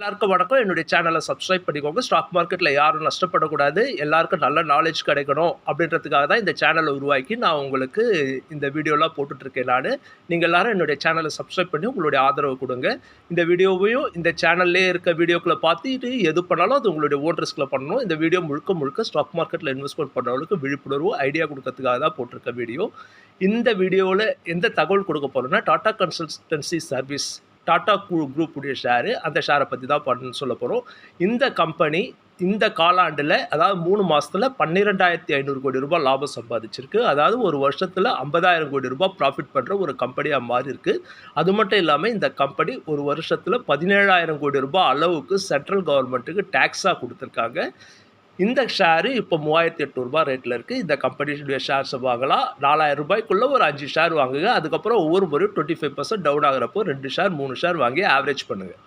எல்லாருக்கும் வணக்கம். என்னுடைய சேனலை சப்ஸ்கிரைப் பண்ணிக்கோங்க. ஸ்டாக் மார்க்கெட்டில் யாரும் நஷ்டப்படக்கூடாது, எல்லாருக்கும் நல்ல நாலேஜ் கிடைக்கணும் அப்படின்றதுக்காக தான் இந்த சேனலை உருவாக்கி நான் உங்களுக்கு இந்த வீடியோலாம் போட்டுட்ருக்கேன் நீங்கள் எல்லாரும் என்னுடைய சேனலை சப்ஸ்கிரைப் பண்ணி உங்களுடைய ஆதரவு கொடுங்க. இந்த வீடியோவையும் இந்த சேனல்லே இருக்க வீடியோக்களை பார்த்துட்டு எது பண்ணாலும் அது உங்களுடைய ஓன் ரிஸ்கில் பண்ணணும். இந்த வீடியோ முழுக்க முழுக்க ஸ்டாக் மார்க்கெட்டில் இன்வெஸ்ட்மெண்ட் பண்ணுறவங்களுக்கு விழிப்புணர்வு ஐடியா கொடுக்கறதுக்காக தான் போட்டிருக்க வீடியோ. இந்த வீடியோவில் எந்த தகவல் கொடுக்க போகிறோன்னா, Tata consultancy service Tata group உடைய ஷேரு, அந்த ஷேரை பற்றி தான் சொல்ல போகிறோம். இந்த கம்பெனி இந்த காலாண்டில், அதாவது 3 மாதத்தில் 12,500 கோடி ரூபாய் லாபம் சம்பாதிச்சிருக்கு. அதாவது ஒரு வருஷத்தில் 50,000 கோடி ரூபாய் ப்ராஃபிட் பண்ணுற ஒரு கம்பெனியாக மாறி இருக்கு. அது மட்டும் இல்லாமல் இந்த கம்பெனி ஒரு வருஷத்தில் 17,000 கோடி ரூபாய் அளவுக்கு சென்ட்ரல் கவர்மெண்ட்டுக்கு டேக்ஸாக கொடுத்துருக்காங்க. இந்த ஷேரு இப்போ 3,800 ரூபாய் ரேட்டில் இருக்குது. இந்த கம்பெனியுடைய ஷேர்ஸை வாங்கலாம். 4,000 ரூபாய்க்குள்ளே ஒரு 5 ஷேர் வாங்குங்க. அதுக்கப்புறம் ஒவ்வொரு முறையும் 25% டவுன் ஆகிறப்போ 2 ஷேர் 3 ஷேர் வாங்கி ஆவரேஜ் பண்ணுங்கள்.